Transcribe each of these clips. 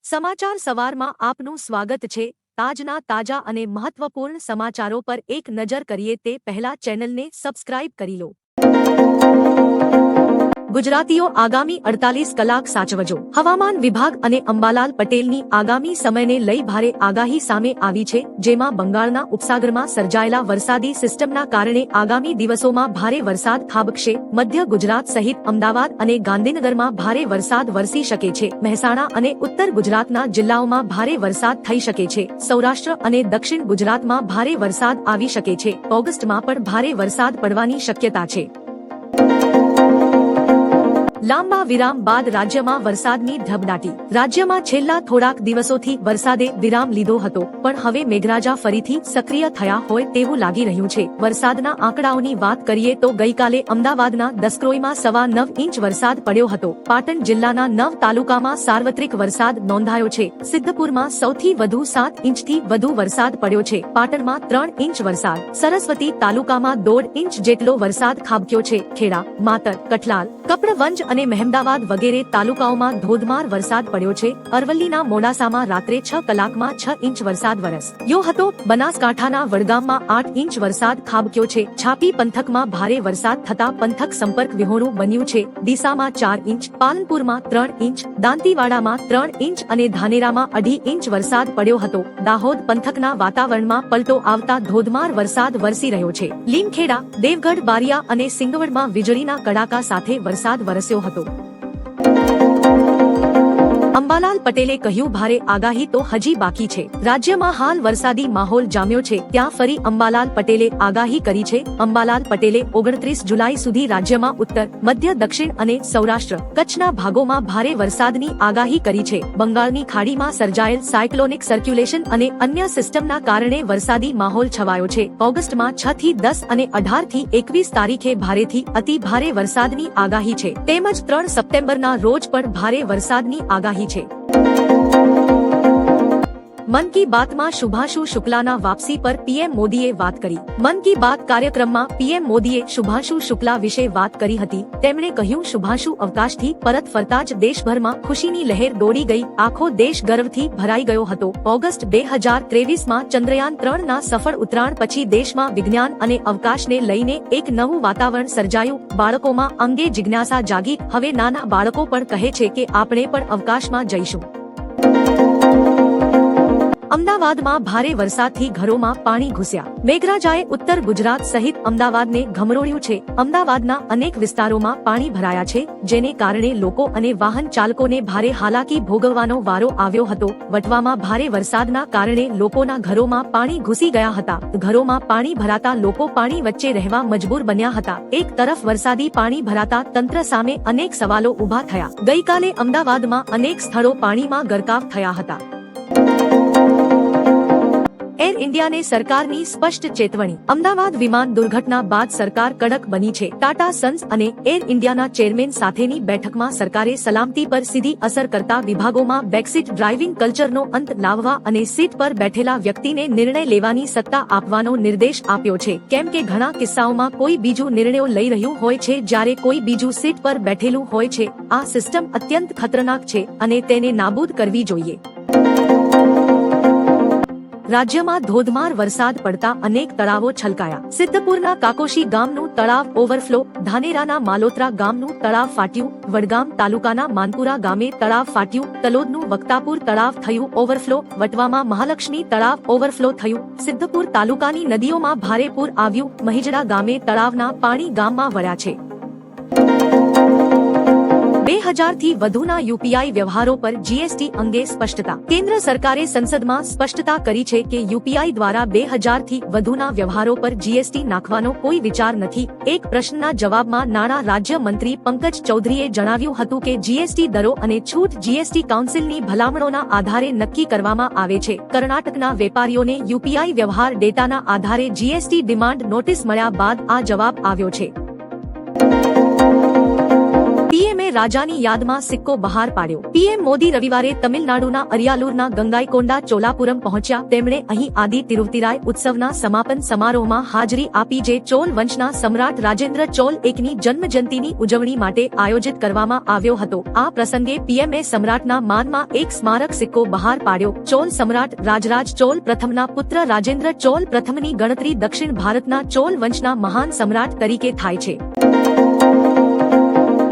સમાચાર સવારમાં આપનું સ્વાગત છે। તાજના તાજા અને મહત્વપૂર્ણ સમાચારો પર એક નજર કરીએ તે પહેલા ચેનલને સબસ્ક્રાઇબ કરી લો। ગુજરાતીઓ આગામી 48 કલાક સાચવજો। હવામાન વિભાગ અને અંબાલાલ પટેલની આગામી સમયને લઈ ભારે આગાહી સામે આવી છે, જેમાં બંગાળના ઉપસાગરમાં સર્જાયેલા વરસાદી સિસ્ટમના કારણે આગામી દિવસોમાં ભારે વરસાદ ખાબકશે। મધ્ય ગુજરાત સહિત અમદાવાદ અને ગાંધીનગરમાં ભારે વરસાદ વરસી શકે છે। મહેસાણા અને ઉત્તર ગુજરાતના જિલ્લાઓમાં ભારે વરસાદ થઈ શકે છે। સૌરાષ્ટ્ર અને દક્ષિણ ગુજરાતમાં ભારે વરસાદ આવી શકે છે। ઓગસ્ટમાં પણ ભારે વરસાદ પડવાની શક્યતા છે। લાંબા વિરામ બાદ રાજ્યમાં વરસાદની ધબડાટી। રાજ્યમાં છેલ્લા થોડાક દિવસોથી વરસાદે વિરામ લીધો હતો, પણ હવે મેઘરાજા ફરીથી સક્રિય થયા હોય તેવું લાગી રહ્યું છે। વરસાદના આંકડાઓની વાત કરીએ તો ગઈકાલે અમદાવાદના દસક્રોઈમાં 9.25 ઇંચ વરસાદ પડ્યો હતો। પાટણ જિલ્લાના 9 તાલુકામાં સાર્વત્રિક વરસાદ નોંધાયો છે। સિદ્ધપુરમાં સૌથી વધુ 7 ઇંચથી વધુ વરસાદ પડ્યો છે। પાટણમાં 3 ઇંચ વરસાદ, સરસ્વતી તાલુકામાં 1.5 ઇંચ જેટલો વરસાદ ખાબક્યો છે। ખેડા, માતર, કઠલાલ, કપડવંજ અને મહેમદાવાદ વગેરે તાલુકાઓમાં ધોધમાર વરસાદ પડ્યો છે। અરવલ્લીના મોડાસામાં રાત્રે 6 કલાકમાં 6 ઇંચ વરસાદ વરસ્યો હતો। બનાસકાંઠાના વડગામમાં 8 ઇંચ વરસાદ ખાબક્યો છે। છાપી પંથકમાં ભારે વરસાદ થતા પંથક સંપર્ક વિહોણું બન્યું છે। ડીસામાં 4 ઇંચ, પાલનપુરમાં 3 ઇંચ, દાંતીવાડામાં 3 ઇંચ અને ધાનેરામાં 2.5 ઇંચ વરસાદ પડ્યો હતો। દાહોદ પંથકના વાતાવરણમાં પલટો આવતા ધોધમાર વરસાદ વરસી રહ્યો છે। લીમખેડા, દેવગઢ, બારિયા અને સિંગવડમાં વીજળીના કડાકા સાથે વરસાદ વરસ્યો હતો। અંબાલાલ પટેલે કહ્યું, ભારે આગાહી તો હજી બાકી છે। રાજ્યમાં હાલ વરસાદી માહોલ જામ્યો છે, ત્યાં ફરી અંબાલાલ પટેલે આગાહી કરી છે। અંબાલાલ પટેલે 29 જુલાઈ સુધી રાજ્યમાં ઉત્તર, મધ્ય, દક્ષિણ અને સૌરાષ્ટ્ર, કચ્છના ભાગોમાં ભારે વરસાદની આગાહી કરી છે। બંગાળની ખાડીમાં સર્જાયેલ સાયક્લોનિક સર્ક્યુલેશન અને અન્ય સિસ્ટમના કારણે વરસાદી માહોલ છવાયો છે। ઓગસ્ટમાં 6 થી 10 અને 18 થી 21 તારીખે ભારેથી અતિ ભારે વરસાદની આગાહી છે, તેમજ 3 સપ્ટેમ્બરના રોજ પણ ભારે વરસાદની આગાહી છે। મન કી બાતમાં શુભાંશુ શુક્લાના વાપસી પર પીએમ મોદીએ વાત કરી। મન કી બાત કાર્યક્રમમાં પીએમ મોદીએ શુભાંશુ શુક્લા વિશે વાત કરી હતી। તેમણે કહ્યું, શુભાંશુ અવકાશથી પરત ફરતા જ દેશભરમાં ખુશીની લહેર દોડી ગઈ, આખો દેશ ગર્વથી ભરાઈ ગયો હતો। ઓગસ્ટ 2023માં ચંદ્રયાન 3ના સફળ ઉતરાણ પછી દેશમાં વિજ્ઞાન અને અવકાશને લઈને એક નવું વાતાવરણ સર્જાયું। બાળકોમાં અંગે જિજ્ઞાસા જાગી। હવે નાના બાળકો પણ કહે છે કે આપણે પણ અવકાશમાં જઈશું। અમદાવાદમાં ભારે વરસાદથી ઘરોમાં પાણી ઘૂસ્યા। મેઘરાજાએ ઉત્તર ગુજરાત સહિત અમદાવાદને ઘમરોળ્યું છે। અમદાવાદના અનેક વિસ્તારોમાં પાણી ભરાયા છે, જેને કારણે લોકો અને વાહન ચાલકોને ભારે હાલાકી ભોગવવાનો વારો આવ્યો હતો। વટવામાં ભારે વરસાદના કારણે લોકોના ઘરોમાં પાણી ઘૂસી ગયા હતા। ઘરોમાં પાણી ભરાતા લોકો પાણી વચ્ચે રહેવા મજબૂર બન્યા હતા। એક તરફ વરસાદી પાણી ભરાતા તંત્ર સામે અનેક સવાલો ઉભા થયા। ગઈકાલે અમદાવાદમાં અનેક સ્થળો પાણીમાં ગરકાવ થયા હતા। એર ઇન્ડિયાને સરકારની સ્પષ્ટ ચેતવણી। અમદાવાદ વિમાન દુર્ઘટના બાદ સરકાર કડક બની છે। ટાટા સન્સ અને એર ઇન્ડિયાના ચેરમેન સાથેની બેઠકમાં સરકારે સલામતી પર સીધી અસર કરતા વિભાગોમાં બેકસીટ ડ્રાઇવિંગ કલ્ચરનો અંત લાવવા અને સીટ પર બેઠેલા વ્યક્તિને નિર્ણય લેવાની સત્તા આપવાનો નિર્દેશ આપ્યો છે, કેમ કે ઘણા કિસ્સાઓમાં કોઈ બીજું નિર્ણયો લઈ રહ્યું હોય છે જ્યારે કોઈ બીજું સીટ પર બેઠેલું હોય છે। આ સિસ્ટમ અત્યંત ખતરનાક છે અને તેને નાબૂદ કરવી જોઈએ। રાજ્યમાં ધોધમાર વરસાદ પડતા અનેક તળાવો છલકાયા। સિદ્ધપુરના કાકોશી ગામનું તળાવ ઓવરફ્લો, ધાનેરાના માલોત્રા ગામનું તળાવ ફાટ્યું, વડગામ તાલુકાના માનપુરા ગામે તળાવ ફાટ્યું, તલોદનું વક્તાપુર તળાવ થયું ઓવરફ્લો, વટવામાં મહાલક્ષ્મી તળાવ ઓવરફ્લો થયું। સિદ્ધપુર તાલુકાની નદીઓમાં ભારે પૂર આવ્યું, મહિજડા ગામે તળાવના પાણી ગામમાં વળ્યા છે। 2000 થી વધુના યુપીઆઈ વ્યવહારો પર જીએસટી અંગે સ્પષ્ટતા। કેન્દ્ર સરકારે સંસદમાં સ્પષ્ટતા કરી છે કે યુપીઆઈ દ્વારા 2000 થી વધુના વ્યવહારો પર જીએસટી નાખવાનો કોઈ વિચાર નથી। એક પ્રશ્નના જવાબમાં નાણાં રાજ્ય મંત્રી પંકજ ચૌધરીએ જણાવ્યું હતું કે જીએસટી દરો અને છૂટ જીએસટી કાઉન્સિલની ભલામણોના આધારે નક્કી કરવામાં આવે છે। કર્ણાટકના વેપારીઓને યુપીઆઈ વ્યવહાર ડેટાના આધારે જીએસટી ડિમાન્ડ નોટિસ મળ્યા બાદ આ જવાબ આવ્યો છે। પીએમએ રાજાની યાદમાં સિક્કો બહાર પાડ્યો. પીએમ મોદી રવિવારે તમિલનાડુના અરિયાલુરના ગંગાઈકોંડા ચોલાપુરમ પહોંચ્યા. તેમણે અહીં આદિ તિરુવતિરાય ઉત્સવના સમાપન સમારોહમાં હાજરી આપી, જે ચોલ વંશના સમ્રાટ રાજેન્દ્ર ચોલ એકની જન્મજયંતિની ઉજવણી માટે આયોજિત કરવામાં આવ્યો હતો. આ પ્રસંગે પીએમએ સમ્રાટના માનમાં એક સ્મારક સિક્કો બહાર પાડ્યો. ચોલ સમ્રાટ રાજરાજ ચોલ પ્રથમના પુત્ર રાજેન્દ્ર ચોલ પ્રથમની ગણતરી દક્ષિણ ભારતના ચોલ વંશના મહાન સમ્રાટ તરીકે થાય છે.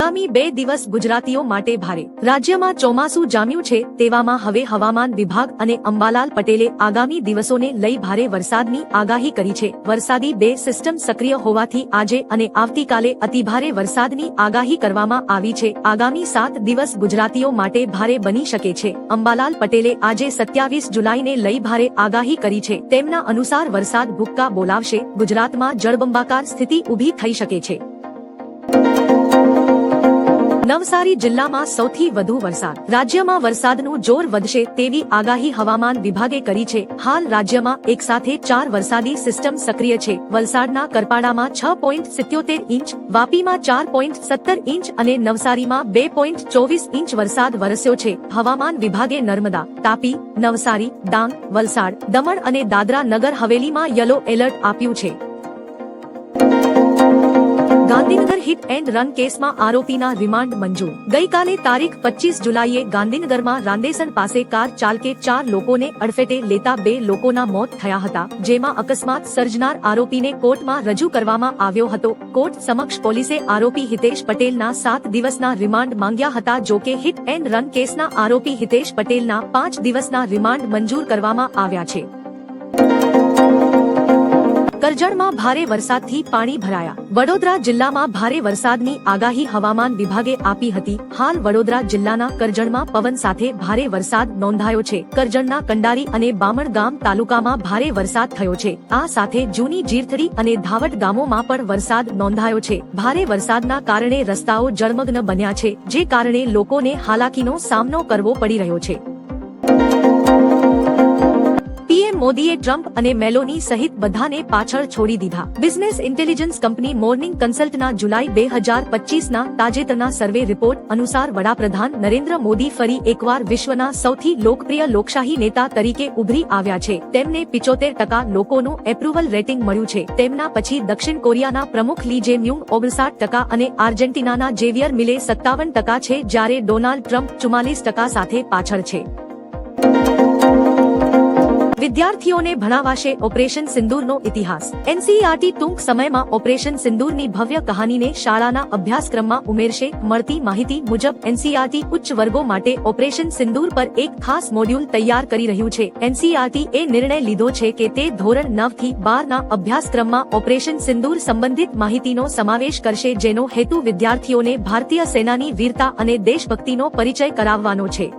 આગામી 2 દિવસ ગુજરાતીઓ માટે ભારે. રાજ્યમાં ચોમાસું જામ્યું છે, તેવામાં હવે હવામાન વિભાગ અને અંબાલાલ પટેલે આગામી દિવસોને લઈ ભારે વરસાદની આગાહી કરી છે. વરસાદી 2 સિસ્ટમ સક્રિય હોવાથી આજે અને આવતીકાલે અતિભારે વરસાદની આગાહી કરવામાં આવી છે. આગામી 7 દિવસ ગુજરાતીઓ માટે ભારે બની શકે છે. અંબાલાલ પટેલે આજે 27 જુલાઈને લઈ ભારે આગાહી કરી છે. તેમના અનુસાર વરસાદ ભૂક્કા બોલાવશે. ગુજરાતમાં જળબંબાકાર સ્થિતિ ઊભી થઈ શકે છે. નવસારી જિલ્લામાં સૌથી વધુ વરસાદ. રાજ્યમાં વરસાદનું જોર વધશે તેવી આગાહી હવામાન વિભાગે કરી છે. હાલ રાજ્યમાં એકસાથે 4 વરસાદી સિસ્ટમ સક્રિય છે. વલસાડના કરપાડામાં 6.77 ઇંચ, વાપીમાં 4.17 ઇંચ અને નવસારીમાં 2.24 ઇંચ વરસાદ વરસ્યો છે. હવામાન વિભાગે નર્મદા, તાપી, નવસારી, ડાંગ, વલસાડ, દમણ અને દાદરા નગર હવેલીમાં યલો એલર્ટ આપ્યું છે. ગાંધીનગર હિટ એન્ડ રન કેસમાં આરોપીના રિમાન્ડ મંજૂર. ગઈકાલે તારીખ 25 જુલાઈએ ગાંધીનગરમાં રાંદેસણ પાસે કાર ચાલકે 4 લોકોને અડફેટે લેતા 2 લોકોના મોત થયા હતા, જેમાં અકસ્માત સર્જનાર આરોપીને કોર્ટમાં રજૂ કરવામાં આવ્યો હતો. કોર્ટ સમક્ષ પોલીસે આરોપી હિતેશ પટેલના 7 દિવસના રિમાન્ડ માંગ્યા હતા. જોકે હિટ એન્ડ રન કેસના આરોપી હિતેશ પટેલના 5 દિવસના રિમાન્ડ મંજૂર કરવામાં આવ્યા છે. કરજણમાં ભારે વરસાદથી પાણી ભરાયા. વડોદરા જિલ્લામાં ભારે વરસાદની આગાહી હવામાન વિભાગે આપી હતી. હાલ વડોદરા જિલ્લાના કરજણમાં પવન સાથે ભારે વરસાદ નોંધાયો છે. કરજણના કંડારી અને બામણ ગામ તાલુકામાં ભારે વરસાદ થયો છે. આ સાથે જૂની જીરથડી અને ધાવટ ગામોમાં પણ વરસાદ નોંધાયો છે. ભારે વરસાદના કારણે રસ્તાઓ જળમગ્ન બન્યા છે, જે કારણે લોકોને હાલાકીનો સામનો કરવો પડી રહ્યો છે. પીએમ મોદીએ ટ્રમ્પ અને મેલોની સહિત બધાને પાછળ છોડી દીધા. બિઝનેસ ઇન્ટેલિજન્સ કંપની મોર્નિંગ કન્સલ્ટના જુલાઈ 2025ના તાજેતરના સર્વે રિપોર્ટ અનુસાર વડાપ્રધાન નરેન્દ્ર મોદી ફરી એકવાર વિશ્વના સૌથી લોકપ્રિય લોકશાહી નેતા તરીકે ઉભરી આવ્યા છે. તેમને 75% લોકોનું એપ્રુવલ રેટિંગ મળ્યું છે. તેમના પછી દક્ષિણ કોરિયાના પ્રમુખ લી જે-મ્યુંગ 59% અને આર્જેન્ટિનાના ઝેવિયર મિલે 57% છે, જ્યારે ડોનાલ્ડ ટ્રમ્પ 44% સાથે પાછળ છે. વિદ્યાર્થીઓને ભણાવાશે ઓપરેશન સિંદૂરનો ઇતિહાસ. એનસીઈઆરટી ટૂંક સમયમાં ઓપરેશન સિંદૂરની ભવ્ય કહાનીને શાળાના અભ્યાસક્રમમાં ઉમેરશે. મળતી માહિતી મુજબ એનસીઈઆરટી ઉચ્ચ વર્ગો માટે ઓપરેશન સિંદૂર પર એક ખાસ મોડ્યુલ તૈયાર કરી રહ્યું છે. એનસીઈઆરટી એ નિર્ણય લીધો છે કે તે ધોરણ 9 થી 12 ના અભ્યાસક્રમમાં ઓપરેશન સિંદૂર સંબંધિત માહિતીનો સમાવેશ કરશે, જેનો હેતુ વિદ્યાર્થીઓને ભારતીય સેનાની વીરતા અને દેશભક્તિનો પરિચય કરાવવાનો છે.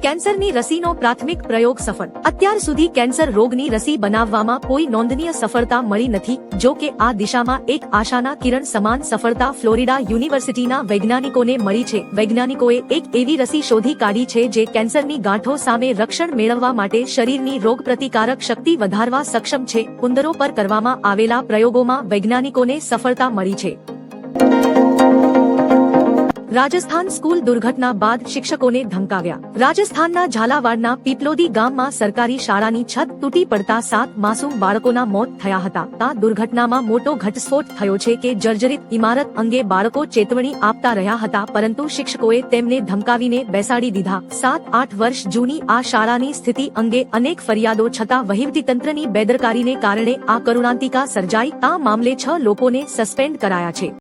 કેન્સરની રસીનો પ્રાથમિક પ્રયોગ સફળ. અત્યાર સુધી કેન્સર રોગની રસી બનાવવામાં કોઈ નોંધનીય સફળતા મળી નથી. જો કે આ દિશામાં એક આશાના કિરણ સમાન સફળતા ફ્લોરિડા યુનિવર્સિટીના વૈજ્ઞાનિકોને મળી છે. વૈજ્ઞાનિકોએ એક એવી રસી શોધી કાઢી છે જે કેન્સરની ગાંઠો સામે રક્ષણ મેળવવા માટે શરીરની રોગપ્રતિકારક શક્તિ વધારવા સક્ષમ છે. ઉંદરો પર કરવામાં આવેલા પ્રયોગોમાં વૈજ્ઞાનિકોને સફળતા મળી છે. રાજસ્થાન સ્કૂલ દુર્ઘટના બાદ શિક્ષકોને ધમકાવ્યા. રાજસ્થાનના ઝાલાવાડના પીપલોદી ગામમાં સરકારી શાળાની છત તૂટી પડતા 7 માસૂમ બાળકોના મોત થયા હતા. આ દુર્ઘટનામાં મોટો ઘટસ્ફોટ થયો છે કે જર્જરિત ઇમારત અંગે બાળકો ચેતવણી આપતા રહ્યા હતા, પરંતુ શિક્ષકોએ તેમને ધમકાવીને બેસાડી દીધા. 7-8 વર્ષ જૂની આ શાળાની સ્થિતિ અંગે અનેક ફરિયાદો છતાં વહીવટીતંત્રની બેદરકારીને કારણે આ કરુણાંતિકા સર્જાઈ. આ મામલે 6 લોકોને સસ્પેન્ડ કરાયા છે.